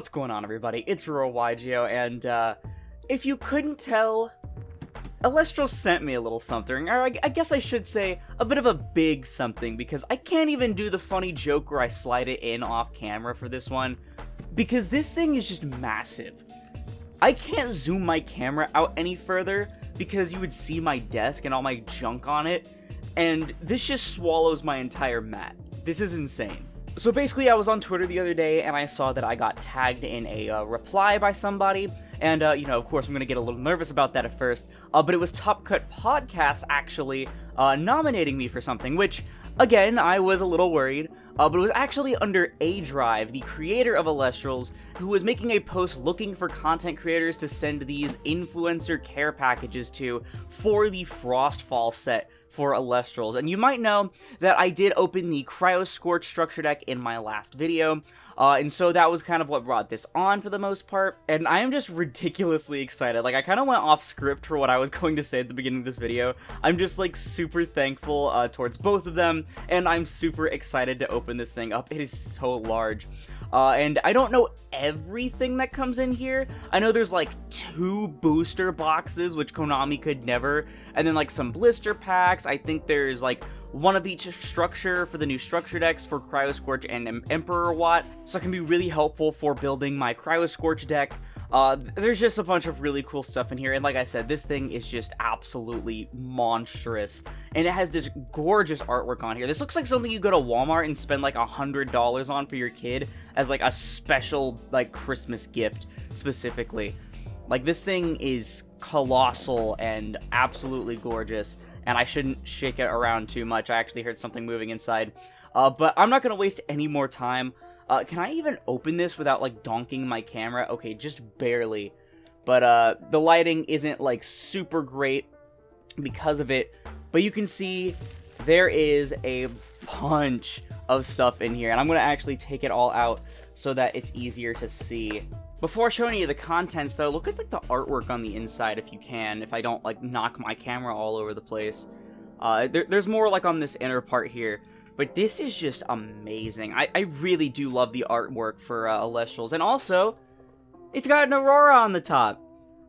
What's going on, everybody? It's RuroYGO, and if you couldn't tell, Elestrals sent me a little something, or I guess I should say a bit of a big something, because I can't even do the funny joke where I slide it in off camera for this one, because this thing is just massive. I can't zoom my camera out any further, because you would see my desk and all my junk on it, and this just swallows my entire mat. This is insane. So basically, I was on Twitter the other day, and I saw that I got tagged in a reply by somebody, and, you know, of course, I'm gonna get a little nervous about that at first, but it was Top Cut Podcast, actually, nominating me for something, which, again, I was a little worried, but it was actually under A-Drive, the creator of Elestrals, who was making a post looking for content creators to send these influencer care packages to for the Frostfall set for Elestrals. And you might know that I did open the Cryo Scorch structure deck in my last video, and so that was kind of what brought this on for the most part, and I am just ridiculously excited. Like, I kind of went off script for what I was going to say at the beginning of this video. I'm just, like, super thankful towards both of them, and I'm super excited to open this thing up. It is so large. And I don't know everything that comes in here. I know there's like 2 booster boxes, which Konami could never, and then like some blister packs. I think there's like one of each structure for the new structure decks for Cryo Scorch and Emperor Watt, so it can be really helpful for building my Cryo Scorch deck. There's just a bunch of really cool stuff in here, and like I said, this thing is just absolutely monstrous, and it has this gorgeous artwork on here. This looks like something you go to Walmart and spend like $100 on for your kid as like a special like Christmas gift specifically. Like, this thing is colossal and absolutely gorgeous, and I shouldn't shake it around too much. I actually heard something moving inside, but I'm not gonna waste any more time. Can I even open this without, like, donking my camera? Okay, just barely. But, the lighting isn't, like, super great because of it. But you can see there is a bunch of stuff in here. And I'm going to actually take it all out so that it's easier to see. Before showing you the contents, though, look at, like, the artwork on the inside if you can. If I don't, like, knock my camera all over the place. There's more, like, on this inner part here. But this is just amazing. I really do love the artwork for Elestrals. And also, it's got an Aurora on the top.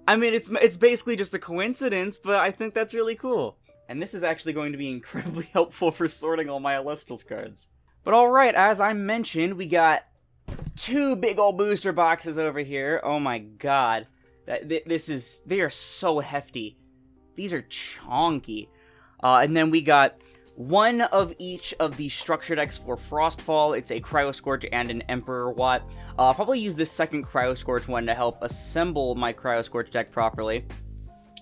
I mean, it's basically just a coincidence, but I think that's really cool. And this is actually going to be incredibly helpful for sorting all my Elestrals cards. But alright, as I mentioned, we got 2 big old booster boxes over here. Oh my god. They are so hefty. These are chonky. And then we got 1 of each of the structure decks for Frostfall. It's a Cryo Scorch and an Emperor Watt. I'll probably use this second Cryo Scorch one to help assemble my Cryo Scorch deck properly.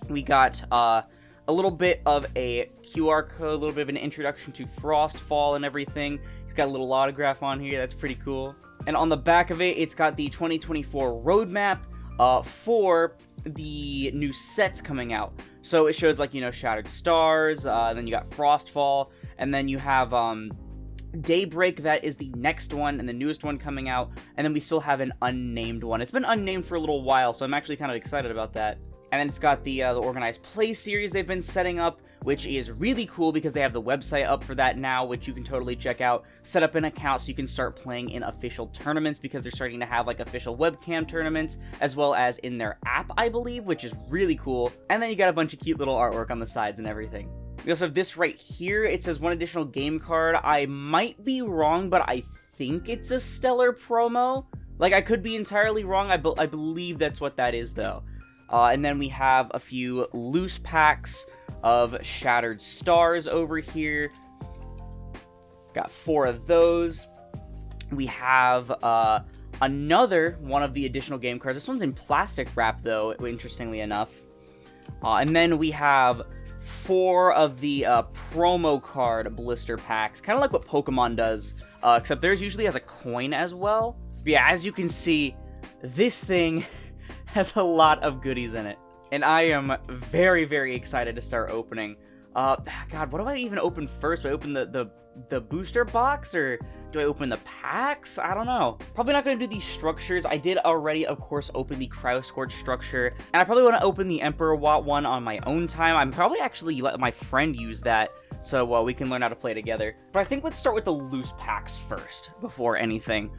We got a little bit of a QR code, a little bit of an introduction to Frostfall and everything. It's got a little autograph on here, that's pretty cool. And on the back of it, it's got the 2024 roadmap for the new sets coming out. So it shows, like, you know, Shattered Stars, then you got Frostfall, and then you have Daybreak, that is the next one, and the newest one coming out, and then we still have an unnamed one. It's been unnamed for a little while, so I'm actually kind of excited about that. And then it's got the Organized Play series they've been setting up, which is really cool because they have the website up for that now, which you can totally check out. Set up an account so you can start playing in official tournaments, because they're starting to have, like, official webcam tournaments, as well as in their app, I believe, which is really cool. And then you got a bunch of cute little artwork on the sides and everything. We also have this right here. It says 1 additional game card. I might be wrong, but I think it's a Stellar promo. Like, I could be entirely wrong. I believe that's what that is, though. And then we have a few loose packs of Shattered Stars over here. Got 4 of those. We have another one of the additional game cards. This one's in plastic wrap, though, interestingly enough. And then we have 4 of the promo card blister packs. Kind of like what Pokemon does, except theirs usually has a coin as well. But yeah, as you can see, this thing has a lot of goodies in it, and I am very, very excited to start opening. God, what do I even open first? Do I open the booster box, or do I open the packs? I don't know. Probably not going to do these structures. I did already, of course, open the Cryo Scorch structure, and I probably want to open the Emperor Watt one on my own time. I'm probably actually let my friend use that, so we can learn how to play together. But I think let's start with the loose packs first, before anything.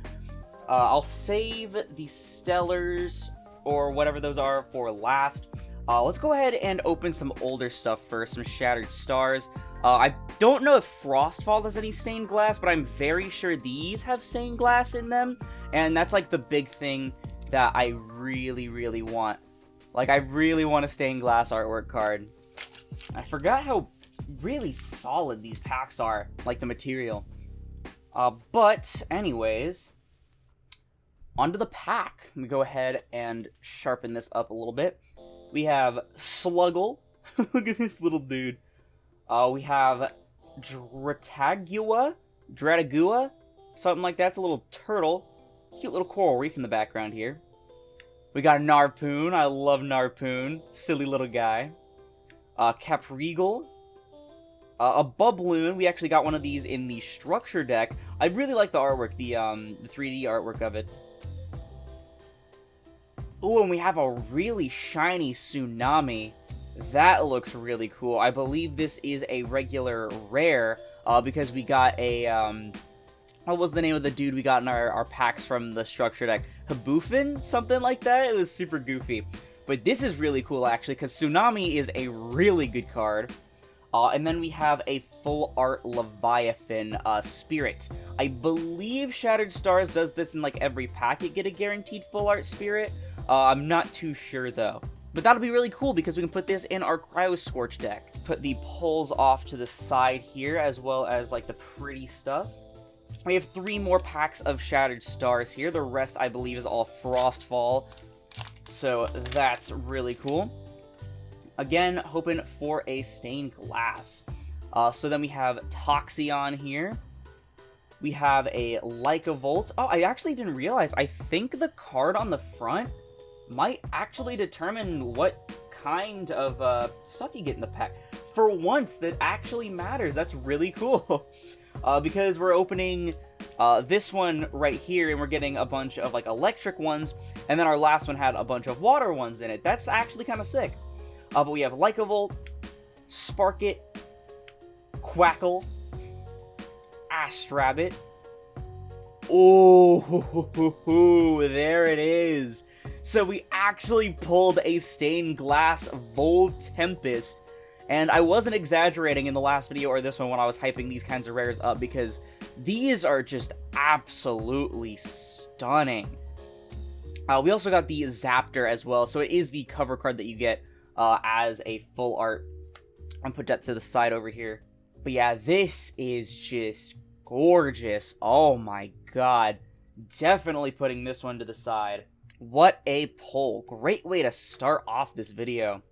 I'll save the Stellars, or whatever those are, for last. Let's go ahead and open some older stuff first, some Shattered Stars. I don't know if Frostfall has any stained glass, but I'm very sure these have stained glass in them, and that's like the big thing that I really, really want. Like, I really want a stained glass artwork card. I forgot how really solid these packs are, like the material. But anyways, onto the pack. Let me go ahead and sharpen this up a little bit. We have Sluggle. Look at this little dude. We have Dratagua, something like that. It's a little turtle. Cute little coral reef in the background here. We got Narpoon. I love Narpoon. Silly little guy. Capreagle. A Bubloon. We actually got one of these in the structure deck. I really like the artwork, the 3D artwork of it. Ooh, and we have a really shiny Tsunami. That looks really cool. I believe this is a regular rare, because we got a, what was the name of the dude we got in our packs from the structure deck? Haboofin? Something like that? It was super goofy. But this is really cool, actually, because Tsunami is a really good card. And then we have a full art Leviathan Spirit. I believe Shattered Stars does this in like every pack. You get a guaranteed full art Spirit. I'm not too sure though. But that'll be really cool because we can put this in our Cryo Scorch deck. Put the pulls off to the side here, as well as like the pretty stuff. We have 3 more packs of Shattered Stars here. The rest, I believe, is all Frostfall. So that's really cool. Again, hoping for a stained glass. So then we have Toxeon here. We have a Lycavolt. Oh, I actually didn't realize. I think the card on the front might actually determine what kind of stuff you get in the pack. For once, that actually matters. That's really cool. Because we're opening this one right here, and we're getting a bunch of like electric ones, and then our last one had a bunch of water ones in it. That's actually kind of sick. But we have Lycavolt, Sparkit, Quackle, Astrabbit. Oh, there it is. So we actually pulled a stained glass Voltempest. And I wasn't exaggerating in the last video or this one when I was hyping these kinds of rares up, because these are just absolutely stunning. We also got the Zaptor as well, so it is the cover card that you get as a full art. I'll put that to the side over here. But yeah, this is just gorgeous. Oh my god. Definitely putting this one to the side. What a pull. Great way to start off this video.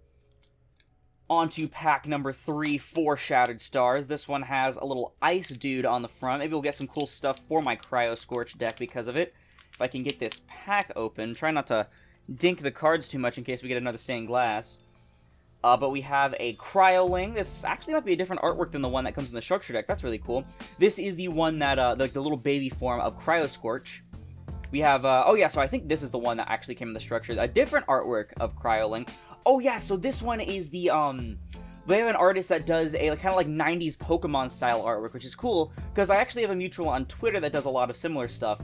On to pack number 3 for Shattered Stars. This one has a little ice dude on the front. Maybe we'll get some cool stuff for my Cryo Scorch deck because of it. If I can get this pack open. Try not to dink the cards too much in case we get another stained glass. But we have a Cryoling. This actually might be a different artwork than the one that comes in the structure deck. That's really cool. This is the one that, like the little baby form of Cryo Scorch. We have, oh yeah, so I think this is the one that actually came in the structure. A different artwork of Cryoling. Oh yeah, so this one is the, we have an artist that does a kind of like 90s Pokemon style artwork, which is cool, because I actually have a mutual on Twitter that does a lot of similar stuff,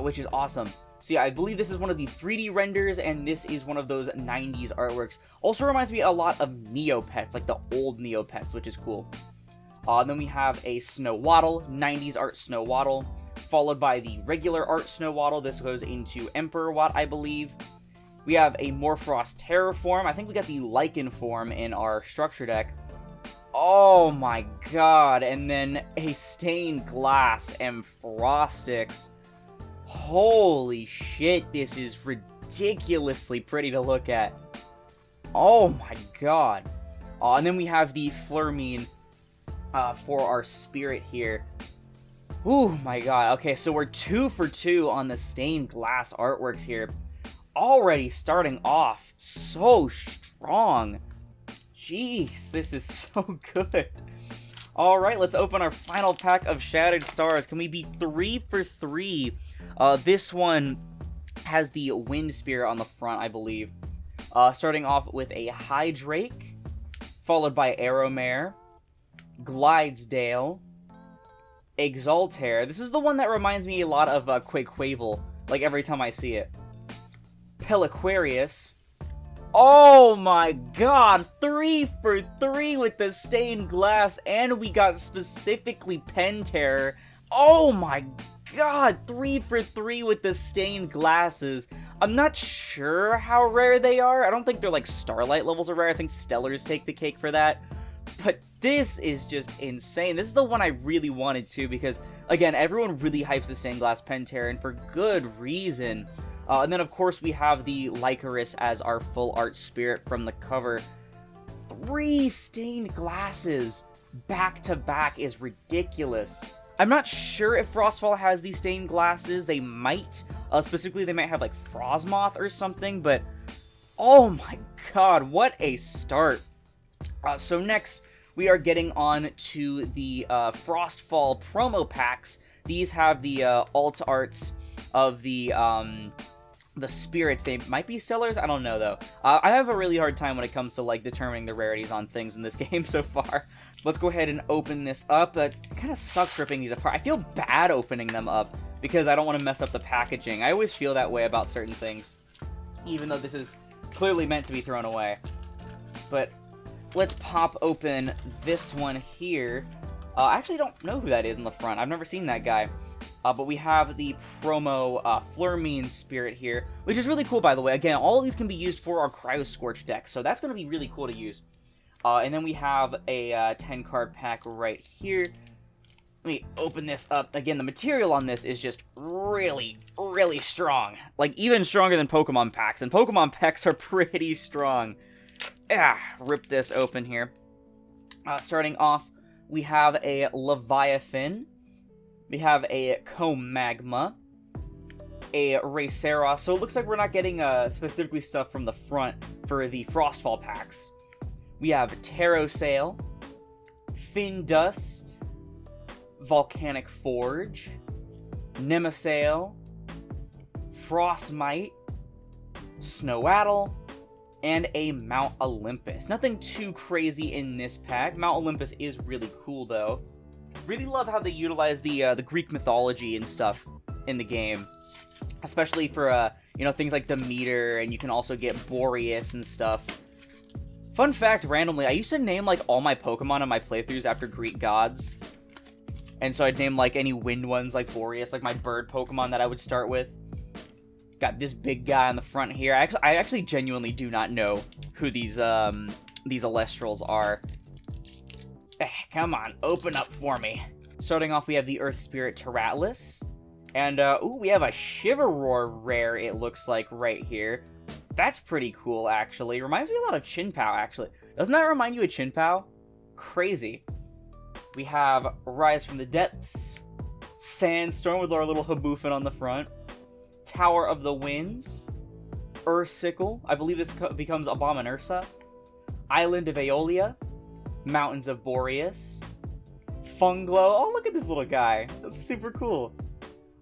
which is awesome. So yeah, I believe this is one of the 3D renders, and this is one of those 90s artworks. Also reminds me a lot of Neopets, like the old Neopets, which is cool. Then we have a Snowaddle, 90s art Snowaddle, followed by the regular art Snowaddle. This goes into Emperor Watt, I believe. We have a Morphrost Terraform. I think we got the Lichen form in our structure deck. Oh my god. And then a Stained Glass Amphrostyx. Holy shit, this is ridiculously pretty to look at. Oh my god. And then we have the Flurmine for our Spirit here. Oh my god. Okay, so we're 2 for 2 on the Stained Glass artworks here. Already starting off so strong. Jeez, this is so good. Alright, let's open our final pack of Shattered Stars. Can we be 3 for 3? This one has the Wind Spear on the front, I believe. Starting off with a Hydrake, followed by Arrowmare, Glidesdale, Exaltair. This is the one that reminds me a lot of Quaquaval, like every time I see it. Peliquarius. Oh my god, 3 for 3 with the stained glass, and we got specifically Penterror. Oh my god, 3 for 3 with the stained glasses. I'm not sure how rare they are. I don't think they're like Starlight levels are rare. I think Stellars take the cake for that. But this is just insane. This is the one I really wanted to because, again, everyone really hypes the stained glass Penterror, and for good reason. And then, of course, we have the Lycaris as our full art spirit from the cover. 3 stained glasses back to back is ridiculous. I'm not sure if Frostfall has these stained glasses. They might. Specifically, they might have, like, Frostmoth or something, but oh my god, what a start. So next, we are getting on to the Frostfall promo packs. These have the alt arts of the spirits. They might be sellers, I don't know though. I have a really hard time when it comes to like determining the rarities on things in this game so far. Let's go ahead and open this up. It kind of sucks ripping these apart. I feel bad opening them up because I don't want to mess up the packaging. I always feel that way about certain things, even though this is clearly meant to be thrown away. But let's pop open this one here. I actually don't know who that is in the front. I've never seen that guy. But we have the promo Flurmine Spirit here, which is really cool, by the way. Again, all of these can be used for our Cryo Scorch deck, so that's going to be really cool to use. And then we have a 10-card pack right here. Let me open this up. Again, the material on this is just really, really strong. Like, even stronger than Pokemon packs, and Pokemon packs are pretty strong. Rip this open here. Starting off, we have a Leviathan. We have a Comagma, a Racera. So it looks like we're not getting specifically stuff from the front for the Frostfall packs. We have Terrosail, Findust, Volcanic Forge, Nemasail, Frostmite, Snowaddle, and a Mount Olympus. Nothing too crazy in this pack. Mount Olympus is really cool though. Really love how they utilize the Greek mythology and stuff in the game, especially for you know, things like Demeter, and you can also get Boreas and stuff. Fun fact, randomly, I used to name like all my Pokemon in my playthroughs after Greek gods, and so I'd name like any wind ones like Boreas, like my bird Pokemon that I would start with. Got this big guy on the front here. I actually genuinely do not know who these Elestrals are. Come on, open up for me. Starting off, we have the Earth Spirit Terratlas. And, ooh, we have a Shivaroar rare, it looks like, right here. That's pretty cool, actually. Reminds me a lot of Chinpao, actually. Doesn't that remind you of Chinpao? Crazy. We have Rise from the Depths. Sandstorm with our little Haboofin on the front. Tower of the Winds. Ursicle. I believe this becomes Abominursa. Island of Aeolia. Mountains of Boreas, Funglow. Oh, look at this little guy. That's super cool.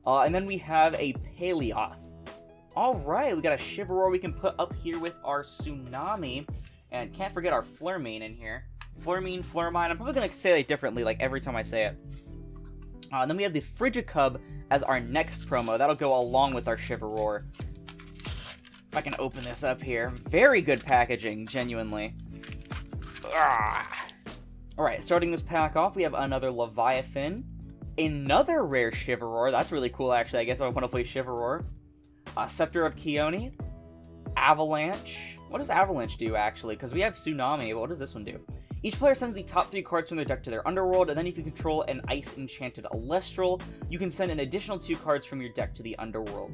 And then we have a Paleoth. Alright, we got a Shivaroar we can put up here with our Tsunami. And can't forget our Flurmine in here. Flurmine, Flurmine. I'm probably going to say it differently like every time I say it. And then we have the Frigicub as our next promo. That'll go along with our Shivaroar. If I can open this up here. Very good packaging, genuinely. Alright, starting this pack off, we have another Leviathan, another rare Shivaroar. That's really cool, actually. I guess I want to play Shivaroar. Scepter of Keone, Avalanche. What does Avalanche do, actually? Because we have Tsunami, but what does this one do? Each player sends the top 3 cards from their deck to their underworld, and then if you control an Ice-Enchanted Elestral, you can send an additional 2 cards from your deck to the underworld.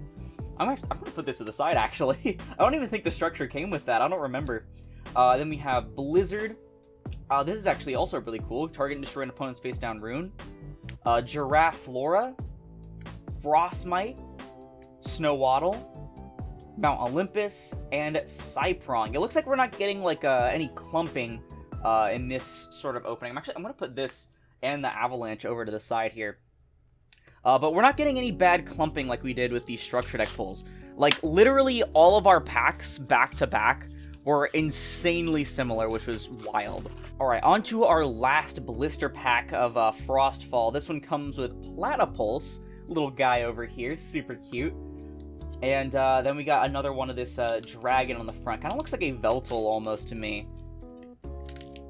I'm going to put this to the side, actually. I don't even think the structure came with that. I don't remember. Then we have Blizzard. This is actually also really cool. Target and destroy an opponent's face down rune. Giraffe Flora. Frostmite. Snowaddle. Mount Olympus. And Cyprong. It looks like we're not getting like any clumping in this sort of opening. I'm going to put this and the Avalanche over to the side here. But we're not getting any bad clumping like we did with these structure deck pulls. Like, literally all of our packs back to back were insanely similar, which was wild. Alright, on to our last blister pack of Frostfall. This one comes with Platypulse, little guy over here, super cute. And then we got another one of this dragon on the front. Kind of looks like a Veltal almost to me.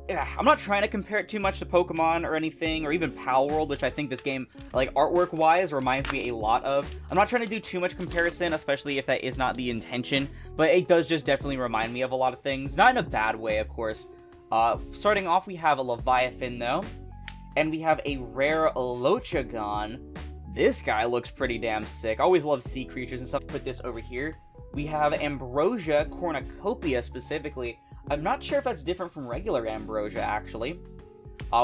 Yeah, I'm not trying to compare it too much to Pokemon or anything, or even Palworld, which I think this game, like, artwork-wise, reminds me a lot of. I'm not trying to do too much comparison, especially if that is not the intention, but it does just definitely remind me of a lot of things. Not in a bad way, of course. Starting off, we have a Leviathan, though, and we have a rare Lochagon. This guy looks pretty damn sick. I always love sea creatures and stuff. Put this over here. We have Ambrosia Cornucopia, specifically. I'm not sure if that's different from regular Ambrosia, actually.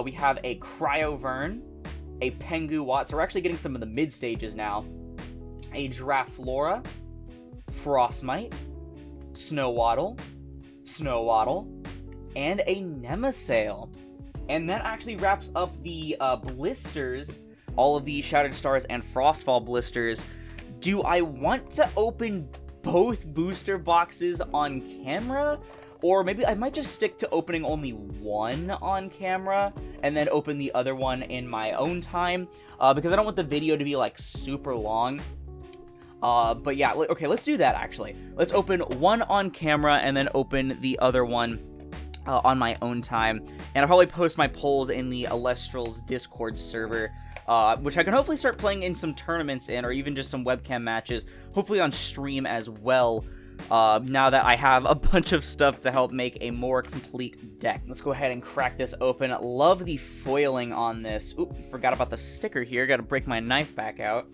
We have a Cryovern, a Penguwatt, so we're actually getting some of the mid-stages now. A Giraflora, Frostmite, Snowwaddle, and a Nemasail. And that actually wraps up the blisters, all of the Shattered Stars and Frostfall blisters. Do I want to open both booster boxes on camera? Or maybe I might just stick to opening only one on camera and then open the other one in my own time, because I don't want the video to be, like, super long. But yeah, okay, let's do that, actually. Let's open one on camera and then open the other one on my own time. And I'll probably post my polls in the Elestrals Discord server, which I can hopefully start playing in some tournaments in, or even just some webcam matches, hopefully on stream as well. Now that I have a bunch of stuff to help make a more complete deck. Let's go ahead and crack this open. Love the foiling on this. Oop, forgot about the sticker here. Gotta break my knife back out.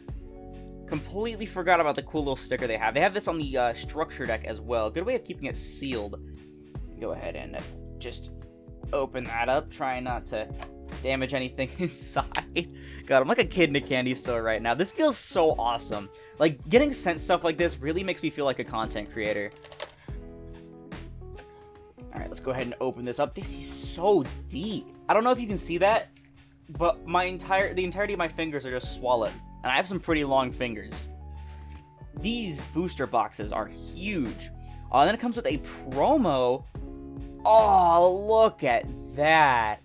Completely forgot about the cool little sticker they have. They have this on the structure deck as well. Good way of keeping it sealed. Go ahead and just open that up. Try not to damage anything inside. God, I'm like a kid in a candy store right now. This feels so awesome. Like, getting sent stuff like this really makes me feel like a content creator. Alright, let's go ahead and open this up. This is so deep. I don't know if you can see that, but the entirety of my fingers are just swallowed. And I have some pretty long fingers. These booster boxes are huge. Then it comes with a promo. Oh, look at that.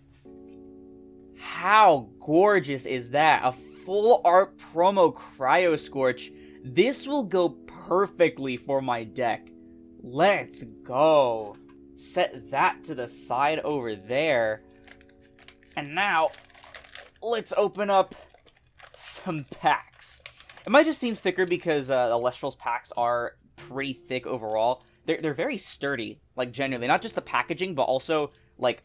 How gorgeous is that? A full art promo Cryo Scorch. This will go perfectly for my deck. Let's go. Set that to the side over there. And now, let's open up some packs. It might just seem thicker because Elestrals packs are pretty thick overall. They're very sturdy, like, genuinely. Not just the packaging, but also, like,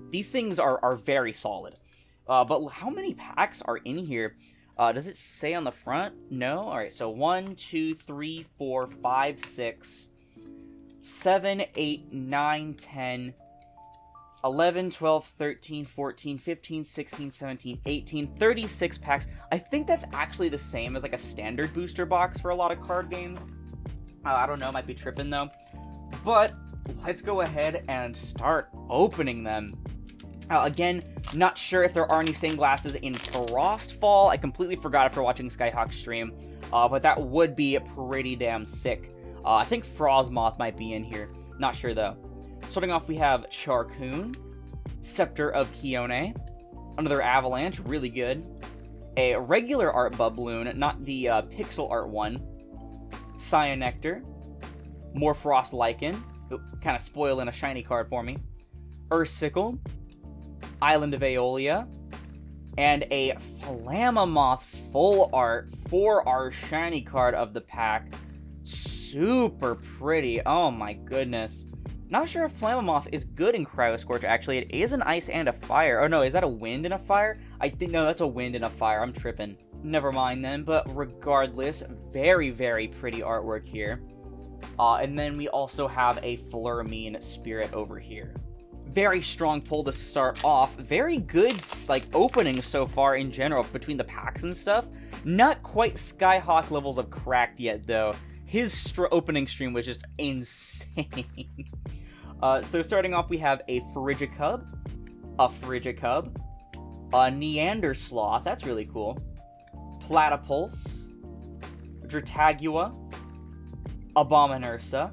these things are very solid. But how many packs are in here? Does it say on the front? No? Alright, so 1, 2, 3, 4, 5, 6, 7, 8, 9, 10, 11, 12, 13, 14, 15, 16, 17, 18, 36 packs. I think that's actually the same as, like, a standard booster box for a lot of card games. I don't know, might be tripping though. But let's go ahead and start opening them. Again, not sure if there are any stained glasses in Frostfall. I completely forgot after watching Skyhawk's stream, but that would be pretty damn sick. I think Frostmoth might be in here. Not sure though. Starting off, we have Charcoon, Scepter of Kione, another Avalanche, really good. A regular art Bubloon, not the pixel art one. Cyanectar, more Frost Lichen, kind of spoiling a shiny card for me. Ursicle, Island of Aeolia, and a Flammoth full art for our shiny card of the pack. Super pretty. Oh my goodness. Not sure if Flammoth is good in Cryo Scorch, actually. It is an ice and a fire. Oh no, is that a wind and a fire? I think, no, that's a wind and a fire. I'm tripping. Never mind then, but regardless, very, very pretty artwork here. And then we also have a Flurmine Spirit over here. Very strong pull to start off. Very good, like, opening so far in general between the packs and stuff. Not quite Skyhawk levels of cracked yet, though. His opening stream was just insane. So starting off, we have a Frigicub, a Neander Sloth, that's really cool, Platypulse, Dratagua, Abominursa,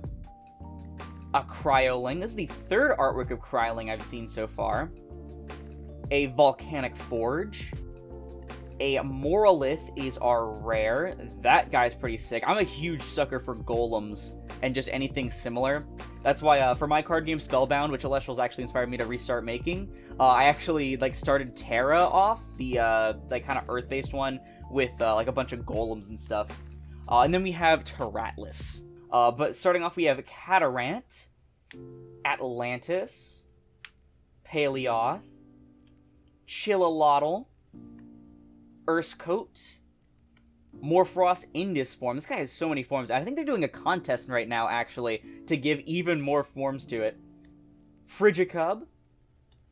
a Cryoling. This is the third artwork of Cryoling I've seen so far. A Volcanic Forge. A Morolith is our rare. That guy's pretty sick. I'm a huge sucker for golems and just anything similar. That's why for my card game Spellbound, which Elestrals actually inspired me to restart making, I actually started Terra off, the kind of earth-based one, with a bunch of golems and stuff. And then we have Terratlas. But starting off, we have Catarant, Atlantis, Paleoth, Chillalotl, Urskote, Morfrost in this form. This guy has so many forms. I think they're doing a contest right now, actually, to give even more forms to it. Frigicub,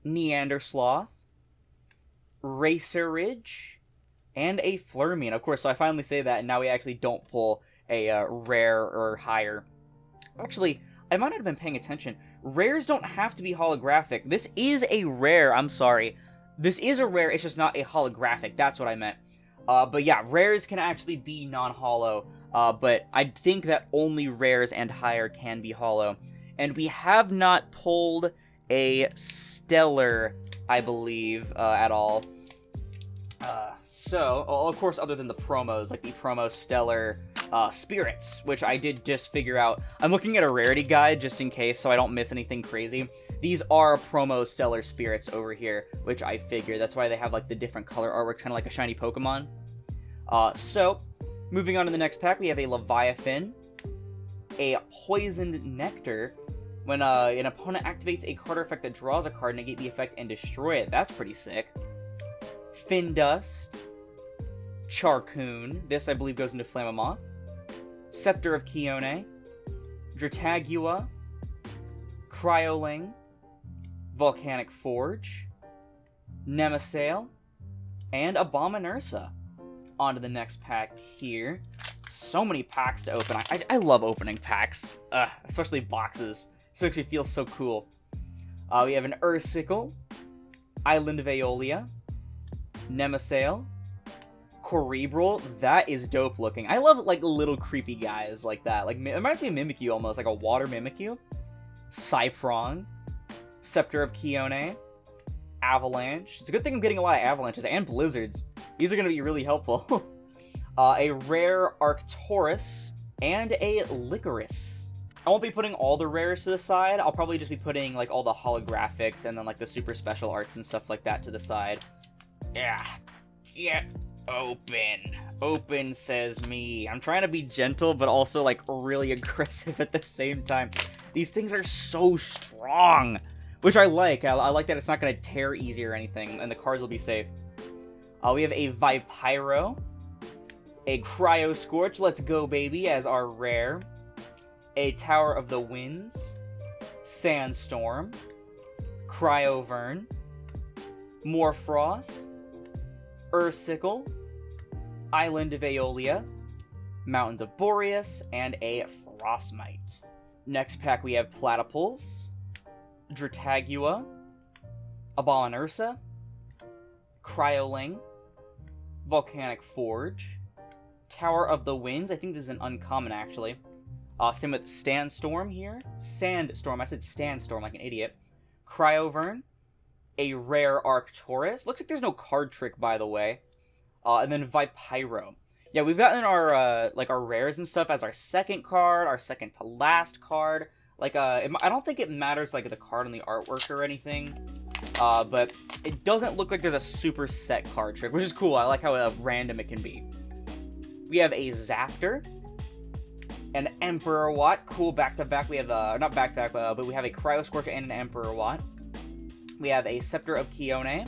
Neandersloth, Racer Ridge, and a Flurmy. And of course, so I finally say that, and now we actually don't pull a rare or higher. Actually, I might not have been paying attention. Rares don't have to be holographic. This is a rare, I'm sorry. This is a rare, it's just not a holographic. That's what I meant. But yeah, rares can actually be non-holo, but I think that only rares and higher can be holo. And we have not pulled a stellar, I believe, at all. So, of course, other than the promos, like the promo stellar spirits, which I did just figure out. I'm looking at a rarity guide just in case, so I don't miss anything crazy. These are promo stellar spirits over here, which I figured. That's why they have the different color artwork, kind of like a shiny Pokemon. So, moving on to the next pack, we have a Leviathan, a Poisoned Nectar. When an opponent activates a card effect that draws a card, negate the effect and destroy it. That's pretty sick. Findust, Charcoon. This, I believe, goes into Flamemoth. Scepter of Kione, Dratagua, Cryoling, Volcanic Forge, Nemesail, and Abominursa. On to the next pack here. So many packs to open. I love opening packs, especially boxes. It makes me feel so cool. We have an Ursicle, Island of Aeolia, Nemesail, Cerebral. That is dope looking. I love little creepy guys like that. It reminds me of Mimikyu almost, like a water Mimikyu. Cyprong, Scepter of Kione, Avalanche. It's a good thing I'm getting a lot of avalanches and blizzards. These are going to be really helpful. A rare Arcturus and a Licorice. I won't be putting all the rares to the side. I'll probably just be putting all the holographics and then the super special arts and stuff like that to the side. Yeah, get open. Open, says me. I'm trying to be gentle, but also really aggressive at the same time. These things are so strong, which I like. I like that it's not going to tear easy or anything, and the cards will be safe. We have a Vipyro, a Cryo Scorch, let's go baby, as our rare, a Tower of the Winds, Sandstorm, Cryovern, Morfrost, Ursicle, Island of Aeolia, Mountains of Boreas, and a Frostmite. Next pack we have Platypus, Dratagua, Abominursa, Cryoling, Volcanic Forge, Tower of the Winds. I think this is an uncommon, actually. Same with Sandstorm here. Sandstorm. I said Sandstorm like an idiot. Cryovern, a rare Arcturus. Looks like there's no card trick, by the way. And then Vipyro. Yeah, we've gotten our our rares and stuff as our second card, our second to last card. I don't think it matters the card on the artwork or anything. But it doesn't look like there's a super set card trick, which is cool. I like how random it can be. We have a Zaptor, an Emperor Watt. Cool, back-to-back. We have, not back-to-back, but we have a Cryo Scorch and an Emperor Watt. We have a Scepter of Kione,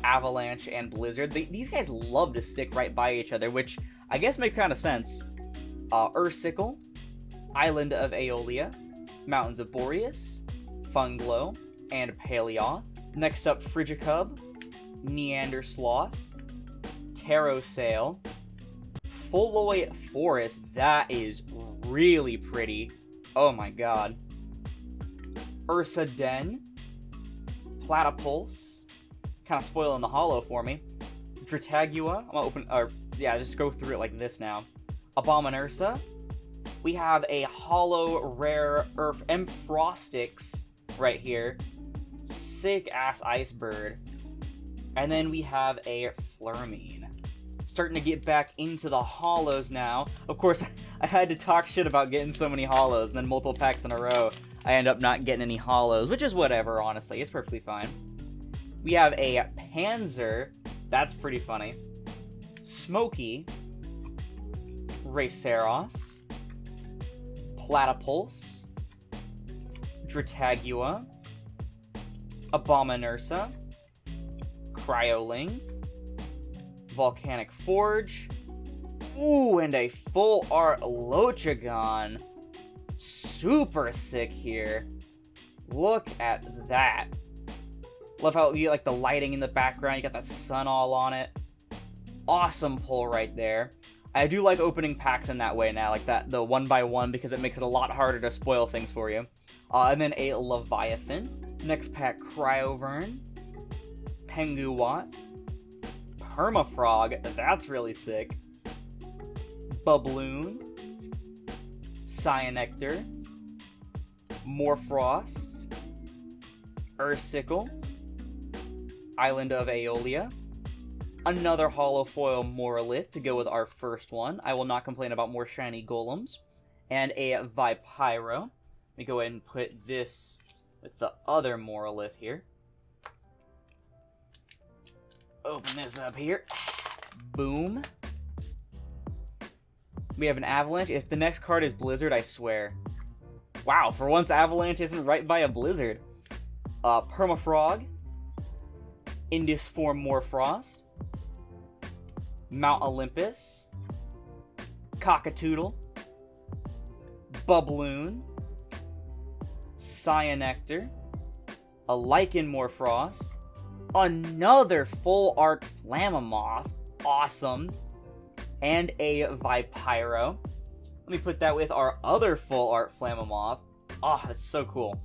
Avalanche, and Blizzard. These guys love to stick right by each other, which I guess makes kind of sense. Ursicle, Island of Aeolia, Mountains of Boreas, Funglow, and Paleoth. Next up, Frigicub, Neandersloth, Terrosail, Fulloy Forest. That is really pretty. Oh my god. Ursa Den, Platypus, kind of spoiling the holo for me. Dratagua, I'm gonna just go through it like this now. Abominursa, We have a holo rare Frostix right here. Sick ass ice bird. And then we have a Flurmine. Starting to get back into the holos now. Of course, I had to talk shit about getting so many holos, and then multiple packs in a row, I end up not getting any holos, which is whatever, honestly. It's perfectly fine. We have a Panzer. That's pretty funny. Smokey. Raceros. Platypulse. Dratagua. Abominursa. Cryoling. Volcanic Forge. Ooh, and a full art Lochagon. Super sick here. Look at that. Love how you get like the lighting in the background. You got the sun all on it. Awesome pull right there. I do like opening packs in that way now, like that, the 1x1, because it makes it a lot harder to spoil things for you. And then a Leviathan. Next pack, Cryovern. Penguwatt. Permafrog. That's really sick. Bubloon. Cyanectar. Morfrost. Ursicle. Island of Aeolia. Another holofoil Morolith to go with our first one. I will not complain about more shiny golems. And a Vipyro. Let me go ahead and put this with the other Morolith here. Open this up here. Boom. We have an Avalanche. If the next card is Blizzard, I swear. Wow, for once Avalanche isn't right by a Blizzard. Permafrog. Indisform Morfrost. Mount Olympus. Cockatoodle. Bubloon. Cyanectar. A Lycan Morfrost. Another full art Flammoth. Awesome. And a Vipyro. Let me put that with our other full art Flammoth. Oh, that's so cool.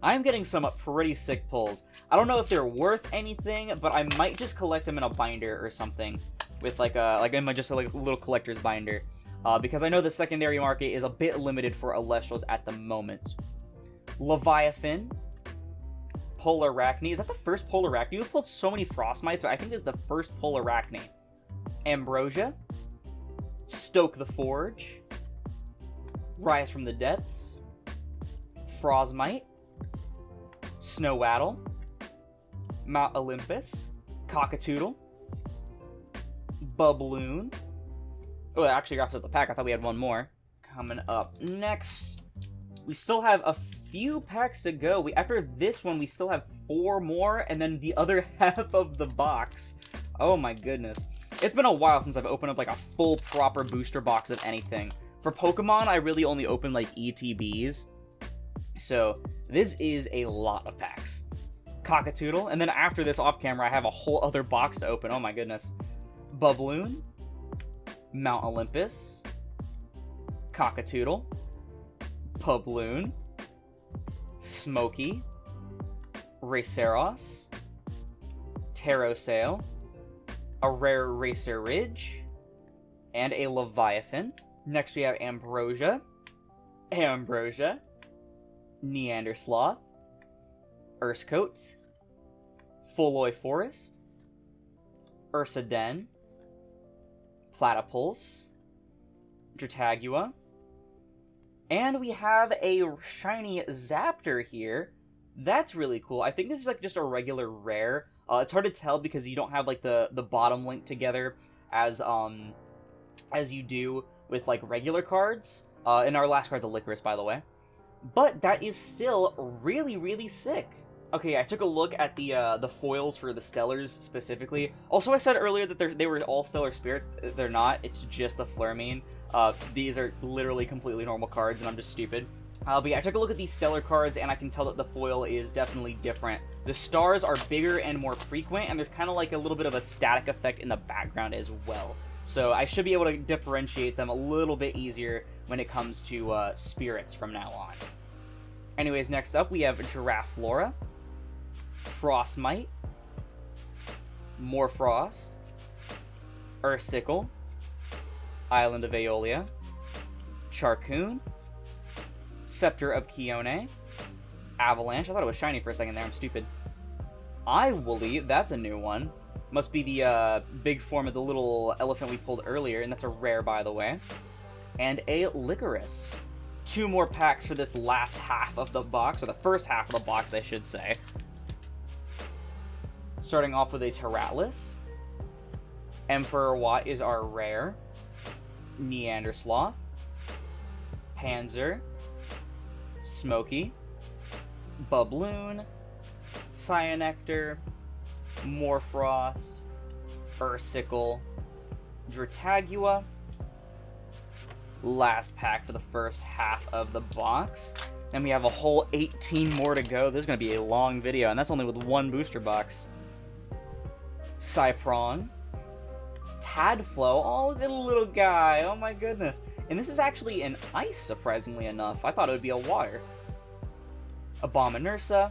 I'm getting some pretty sick pulls. I don't know if they're worth anything, but I might just collect them in a binder or something, with like just a little collector's binder, because I know the secondary market is a bit limited for Elestrals at the moment. Leviathan, Polarachne. Is that the first Polarachne? We've pulled so many Frostmites, but I think this is the first Polarachne. Ambrosia, Stoke the Forge, Rise from the Depths, Frostmite. Snowaddle, Mount Olympus, Cockatoodle, Bubloon. Oh, it actually wraps up the pack. I thought we had one more. Coming up next, we still have a few packs to go. After this one, we still have 4 more, and then the other half of the box. Oh my goodness. It's been a while since I've opened up like a full proper booster box of anything. For Pokemon, I really only open like ETBs. So this is a lot of packs. Cockatoodle, and then after this off camera, I have a whole other box to open. Oh my goodness. Bubloon, Mount Olympus, Cockatoodle, Bubloon, Smokey, Raceros, Terrasail, a rare Racer Ridge, and a Leviathan. Next we have Ambrosia, Neandersloth, Urskote, Fulloy Forest, Ursaden, Platypulse, Dratagua, and we have a shiny Zaptor here. That's really cool. I think this is like just a regular rare. It's hard to tell because you don't have like the bottom link together as you do with like regular cards. And our last card's a Licorice, by the way. But that is still really, really sick. Okay, I took a look at the foils for the Stellars specifically. Also, I said earlier that they were all Stellar Spirits. They're not. It's just the Flurmine. These are literally completely normal cards, and I'm just stupid. But yeah, I took a look at these Stellar cards, and I can tell that the foil is definitely different. The stars are bigger and more frequent, and there's kind of like a little bit of a static effect in the background as well. So I should be able to differentiate them a little bit easier when it comes to spirits from now on. Anyways, next up we have Girafflora, Frostmite, Morfrost, Ursicle, Island of Aeolia, Charcoon, Scepter of Kione, Avalanche. I thought it was shiny for a second there, I'm stupid. Iwoolly, that's a new one. Must be the big form of the little elephant we pulled earlier, and that's a rare, by the way. And a Licorice. 2 more packs for this last half of the box, or the first half of the box, I should say. Starting off with a Terratlas. Emperor Watt is our rare. Neandersloth. Panzer. Smoky. Bubloon. Cyanectar. Morfrost. Ursicle. Dratagua. Last pack for the first half of the box. And we have a whole 18 more to go. This is going to be a long video, and that's only with 1 booster box. Cyprong. Tadflow. Oh, look at the little guy. Oh my goodness. And this is actually an ice, surprisingly enough. I thought it would be a water. Abominursa.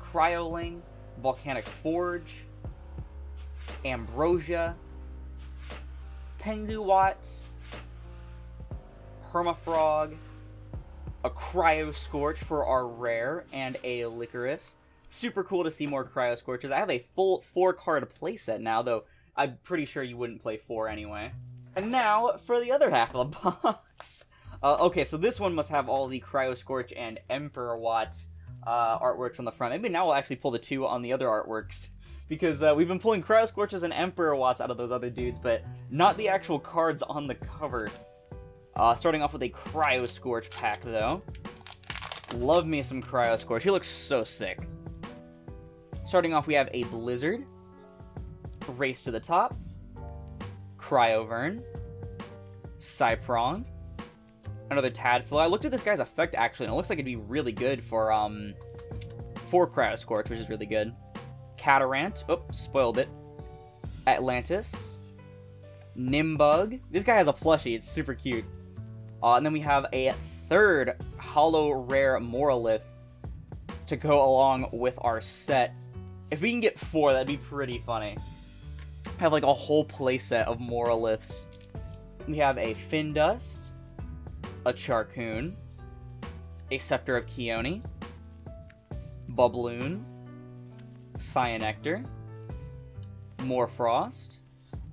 Cryoling. Volcanic Forge. Ambrosia. Penguwatt. Permafrog. A Cryo Scorch for our rare, and a Licorice. Super cool to see more Cryo Scorches. I have a full 4-card playset now, though I'm pretty sure you wouldn't play 4 anyway. And now, for the other half of the box. Okay, so this one must have all the Cryo Scorch and Emperor Watt artworks on the front. Maybe now we'll actually pull the 2 on the other artworks. Because we've been pulling Cryo Scorches and Emperor Watts out of those other dudes, but not the actual cards on the cover. Starting off with a Cryo Scorch pack, though. Love me some Cryo Scorch. He looks so sick. Starting off, we have a Blizzard. Race to the Top. Cryovern. Cyprong. Another Tadflow. I looked at this guy's effect, actually, and it looks like it'd be really good for Cryo Scorch, which is really good. Catarant. Oops, spoiled it. Atlantis. Nimbug. This guy has a plushie. It's super cute. And then we have a 3rd Holo Rare Morolith to go along with our set. If we can get 4, that'd be pretty funny. Have like a whole playset of Moroliths. We have a Findust. A Charcoon. A Scepter of Kione. Bubloon. Cyanectar. Morfrost.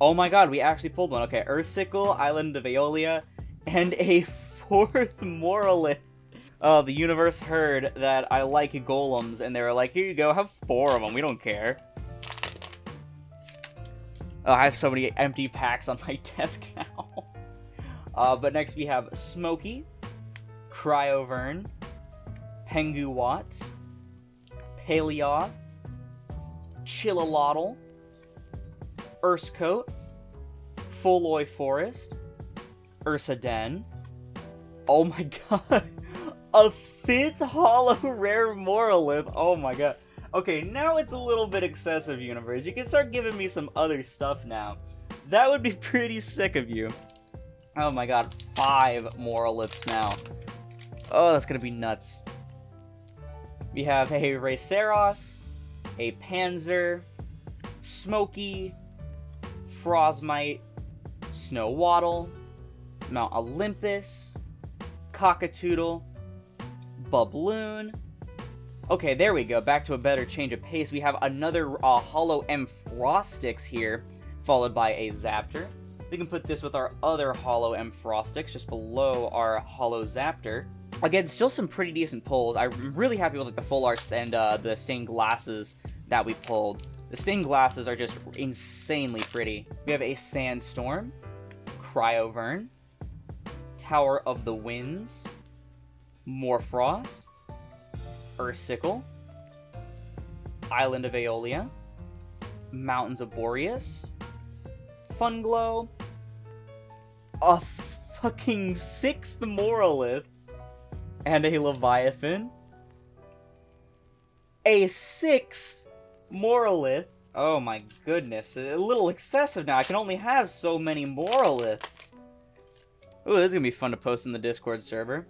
Oh my god, we actually pulled one. Okay, Ursicle, Island of Aeolia, and a 4th Morolith. Oh, the universe heard that I like golems, and they were like, here you go, have 4 of them, we don't care. Oh, I have so many empty packs on my desk now. But next we have Smoky, Cryovern, Penguwatt, Paleoth, Chillalotl, Urskote, Fulloy Forest, Ursaden. Oh my god. A 5th Holo Rare Morolith. Oh my god. Okay, now it's a little bit excessive, universe. You can start giving me some other stuff now. That would be pretty sick of you. Oh my god. 5 Moroliths now. Oh, that's gonna be nuts. We have a Raceros, a Panzer, Smoky, Frostmite, Snowwaddle, Mount Olympus, Cockatoodle, Bubloon. Okay, there we go. Back to a better change of pace. We have another Holo M Frostix here, followed by a Zaptor. We can put this with our other Holo M Frostix just below our Holo Zaptor. Again, still some pretty decent pulls. I'm really happy with like the full arts and the stained glasses that we pulled. The stained glasses are just insanely pretty. We have a Sandstorm, Cryovern, Tower of the Winds, Morfrost, Ursicle, Island of Aeolia, Mountains of Boreas, Funglow, a fucking 6th Morolith, and a Leviathan, a 6th Morolith. Oh my goodness, a little excessive now. I can only have so many Moroliths. Ooh, this is gonna be fun to post in the Discord server.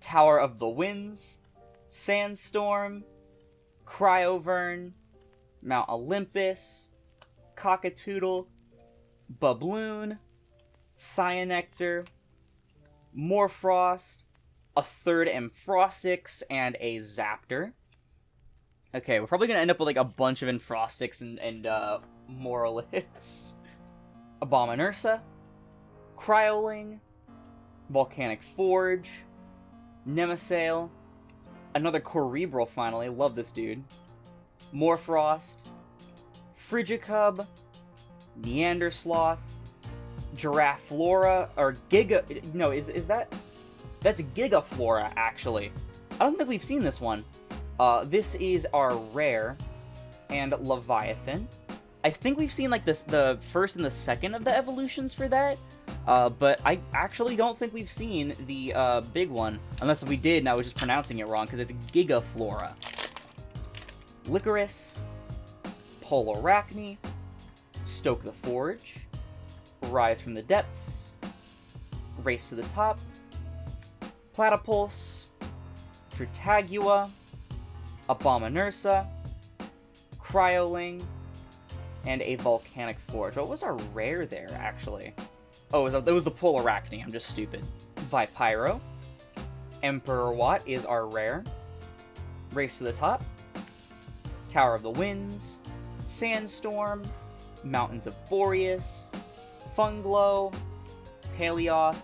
Tower of the Winds, Sandstorm, Cryovern, Mount Olympus, Cockatoodle, Bubloon, Cyanectar, Morfrost, a third Enfrostics, and a Zaptor. Okay, we're probably gonna end up with like a bunch of Enfrostics and Moroliths. Abominursa, Cryoling, Volcanic Forge, Nemesail, another Cerebral finally, love this dude, Morfrost, Frigicub, Neandersloth, Giraflora, or Giga... No, is that... That's Gigaflora, actually. I don't think we've seen this one. This is our rare, and Leviathan. I think we've seen, like, the first and the second of the evolutions for that, but I actually don't think we've seen the big one, unless we did and I was just pronouncing it wrong, because it's Gigaflora. Licorice, Polarachne, Stoke the Forge, Rise from the Depths, Race to the Top, Platypulse, Tritagua, Abominursa, Cryoling, and a Volcanic Forge. What was our rare there, actually? Oh, it was the Polarachne. I'm just stupid. Vipyro, Emperor Watt is our rare. Race to the Top, Tower of the Winds, Sandstorm, Mountains of Boreas, Funglow, Paleoth,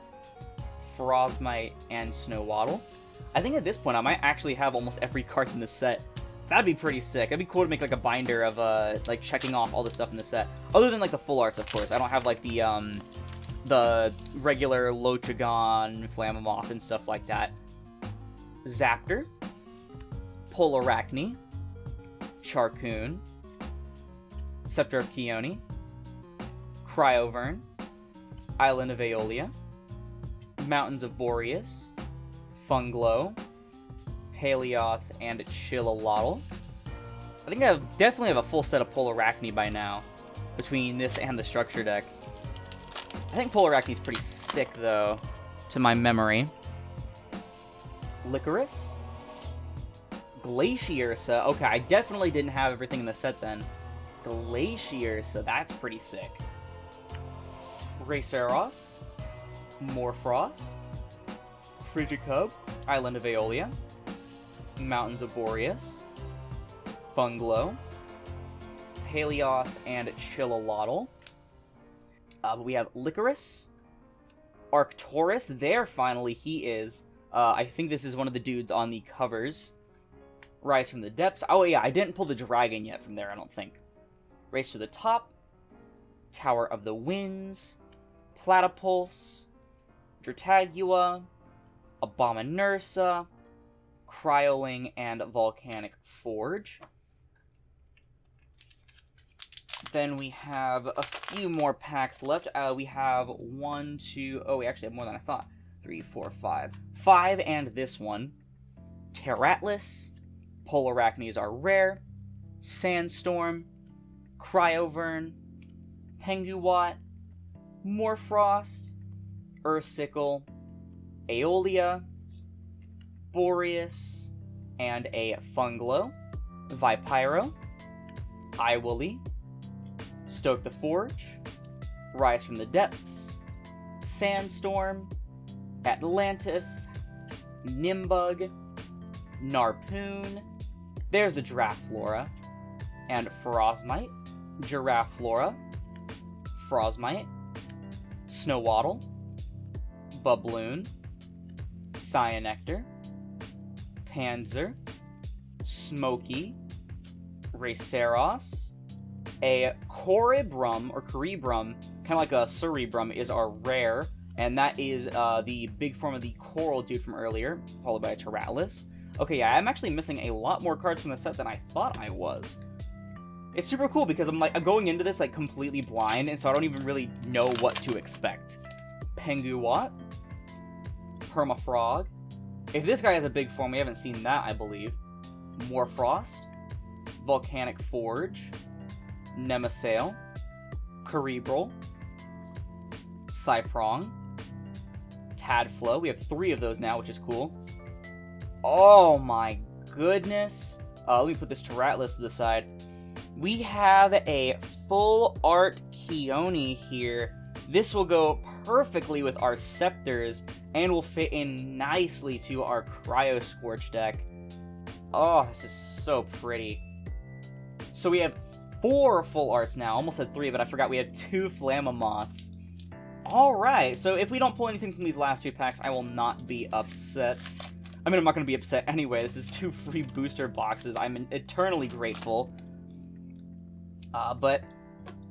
Frostmite, and Snowwaddle. I think at this point I might actually have almost every card in the set. That'd be pretty sick. That'd be cool to make like a binder of like checking off all the stuff in the set. Other than like the full arts, of course. I don't have like the regular Lochagon, Flammoth, and stuff like that. Zaptor, Polarachne, Charcoon, Scepter of Keone, Cryovern, Island of Aeolia, Mountains of Boreas, Funglow, Paleoth, and Chillalotl. I think I definitely have a full set of Polarachne by now, between this and the structure deck. I think Polarachne's pretty sick, though, to my memory. Licorice, Glaciersa. Okay, I definitely didn't have everything in the set then. Glaciersa, that's pretty sick. Raceros, Morfrost, Frigicub, Island of Aeolia, Mountains of Boreas, Funglow, Paleoth, and Chillalotl. We have Licorice, Arcturus. There, finally, he is. I think this is one of the dudes on the covers. Rise from the Depths. Oh, yeah, I didn't pull the dragon yet from there, I don't think. Race to the Top, Tower of the Winds, Platypulse, Tritagua, Abominursa, Cryoling, and Volcanic Forge. Then we have a few more packs left. We have 1, 2... Oh, we actually have more than I thought. 3, 4, 5. 5 and this one. Terratlas, Polarachne is our rare. Sandstorm, Cryovern, Penguwatt, Morfrost, Ursicle, Aeolia, Boreas, and a Funglow, Vipyro, Iwilly, Stoke the Forge, Rise from the Depths, Sandstorm, Atlantis, Nimbug, Narpoon, there's the Giraflora, and Frostmite, Giraflora, Frostmite, Snowwaddle, Bubloon, Cyanectar, Panzer, Smoky, Raceros, a Coribrum, or Coribrum, kind of like a Cerebrum, is our rare, and that is the big form of the Coral dude from earlier, followed by a Terratlas. Okay, yeah, I'm actually missing a lot more cards from the set than I thought I was. It's super cool because I'm going into this like completely blind, and so I don't even really know what to expect. Penguwatt, Permafrog. If this guy has a big form, we haven't seen that, I believe. Morfrost, Volcanic Forge, Nemesail, Cerebral, Cyprong, Tadflow. We have 3 of those now, which is cool. Oh my goodness. Let me put this Terratlas to the side. We have a full art Keone here. This will go perfectly with our Scepters and will fit in nicely to our Cryo Scorch deck. Oh, this is so pretty. So we have 4 full arts now. Almost had 3, but I forgot we have 2 Flammomoths. Alright, so if we don't pull anything from these last 2 packs, I will not be upset. I mean, I'm not going to be upset anyway. This is 2 free booster boxes. I'm eternally grateful. But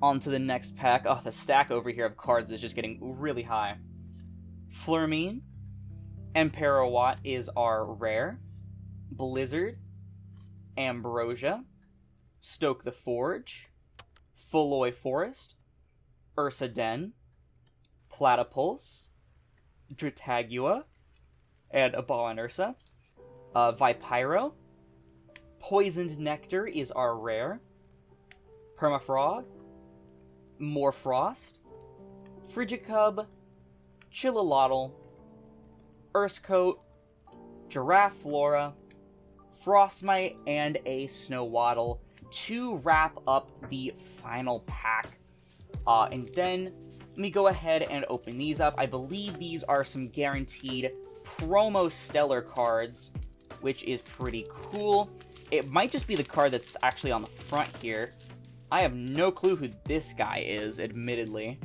on to the next pack. Oh, the stack over here of cards is just getting really high. Flurmine. Emperawatt is our rare. Blizzard. Ambrosia. Stoke the Forge. Fulloy Forest. Ursa Den. Platypulse. Dratagua. And Abala Ursa. Vipyro. Poisoned Nectar is our rare. Permafrog. Morfrost. Frigicub. Chillalotl. Ursecoat. Girafflora. Frostmite, and a Snowwaddle to wrap up the final pack. And then let me go ahead and open these up. I believe these are some guaranteed promo stellar cards, which is pretty cool. It might just be the card that's actually on the front here. I have no clue who this guy is, admittedly.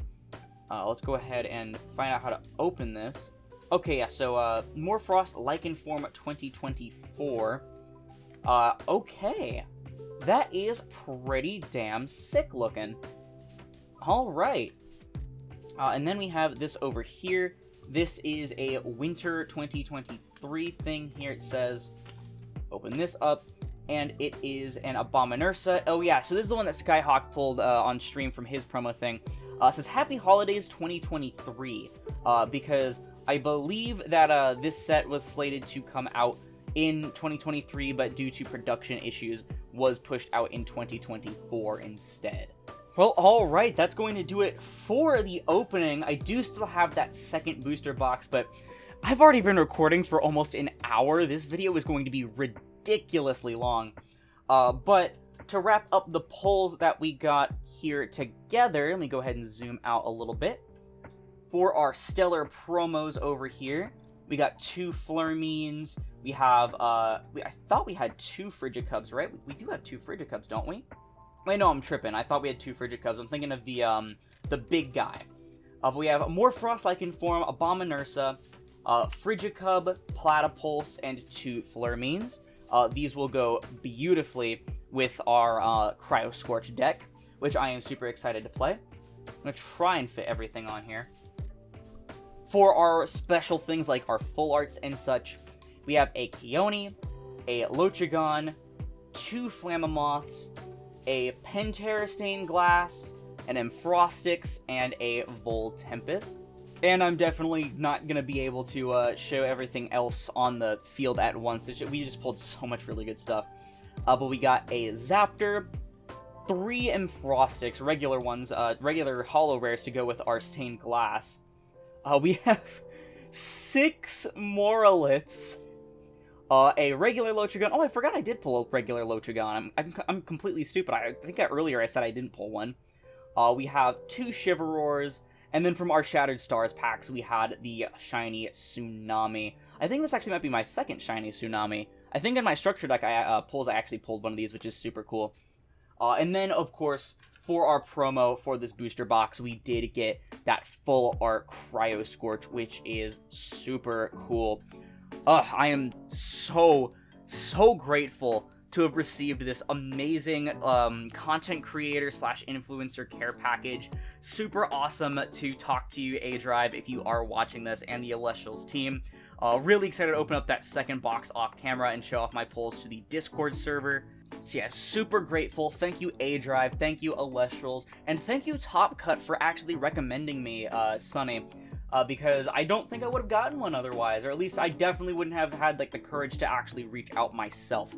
Let's go ahead and find out how to open this. Okay, yeah, so Morfrost Lichen Form 2024. Okay. That is pretty damn sick looking. Alright. And then we have this over here. This is a Winter 2023 thing. Here it says, open this up, and it is an Abominursa. Oh yeah, so this is the one that Skyhawk pulled on stream from his promo thing. It says Happy Holidays 2023, because I believe that this set was slated to come out in 2023, but due to production issues, was pushed out in 2024 instead. Well, alright, that's going to do it for the opening. I do still have that second booster box, but I've already been recording for almost an hour. This video is going to be ridiculously long. But to wrap up the pulls that we got here together, let me go ahead and zoom out a little bit. For our stellar promos over here, we got 2 Flurmines. We have, I thought we had 2 Frigicubs, right? We do have 2 Frigicubs, don't we? Wait, no, I'm tripping. I thought we had 2 Frigicubs. I'm thinking of the big guy. But we have Morfrost Lichen Form, Abominursa, Frigicub, Platypulse, and 2 Flurmines. These will go beautifully with our Cryo Scorch deck, which I am super excited to play. I'm going to try and fit everything on here. For our special things like our full arts and such, we have a Keone, a Lochagon, 2 Flammomoths, a Pantera Stained Glass, an Ampharos, and a Voltempest. And I'm definitely not going to be able to show everything else on the field at once. We just pulled so much really good stuff. But we got a Zaptor, 3 Ampharos, regular ones, regular holo rares to go with our Stained Glass. We have 6 Moraliths, a regular Lochagon. Oh, I forgot I did pull a regular Lochagon. I'm completely stupid. I think earlier I said I didn't pull one. We have 2 Chivalrors, and then from our Shattered Stars packs, we had the shiny Tsunami. I think this actually might be my second shiny Tsunami. I think in my structure deck I actually pulled one of these, which is super cool. And then, of course, for our promo for this booster box, we did get that full art Cryo Scorch, which is super cool. I am so grateful to have received this amazing content creator / influencer care package. Super awesome to talk to you, A-Drive, if you are watching this, and the Elestrals team. Really excited to open up that second box off camera and show off my pulls to the Discord server. So yeah, super grateful. Thank you, A-Drive. Thank you, Elestrals. And thank you, Top Cut, for actually recommending me Sunny. Because I don't think I would have gotten one otherwise, or at least I definitely wouldn't have had like the courage to actually reach out myself.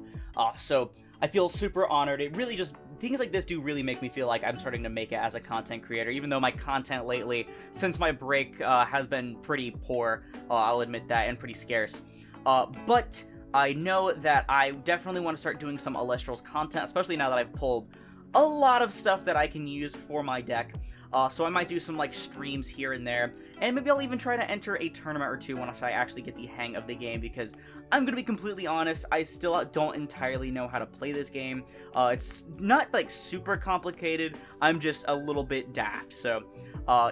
So I feel super honored. It really just, things like this do really make me feel like I'm starting to make it as a content creator, even though my content lately, since my break, has been pretty poor, I'll admit that, and pretty scarce. But I know that I definitely want to start doing some Elestrals content, especially now that I've pulled a lot of stuff that I can use for my deck. So I might do some like streams here and there, and maybe I'll even try to enter a tournament or two once I actually get the hang of the game, because I'm gonna be completely honest, I still don't entirely know how to play this game. It's not like super complicated, I'm just a little bit daft. So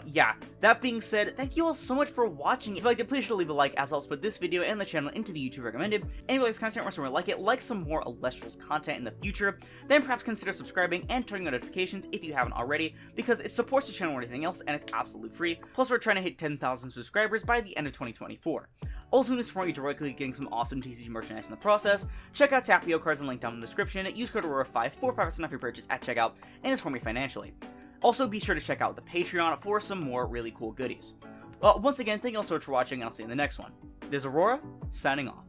yeah, that being said, thank you all so much for watching. If you liked it, please sure to leave a like, as I'll put this video and the channel into the YouTube recommended. And if you like this content or someone like it, like some more Elestrals content in the future, then perhaps consider subscribing and turning on notifications if you haven't already, because it supports the channel or anything else, and it's absolutely free. Plus, we're trying to hit 10,000 subscribers by the end of 2024. Also, to support you directly getting some awesome TCG merchandise in the process, check out Tapio cards and link down in the description. Use code Aurora5 for 5% off your purchase at checkout, and support me financially. Also, be sure to check out the Patreon for some more really cool goodies. Well, once again, thank you all so much for watching, and I'll see you in the next one. This is Aurora, signing off.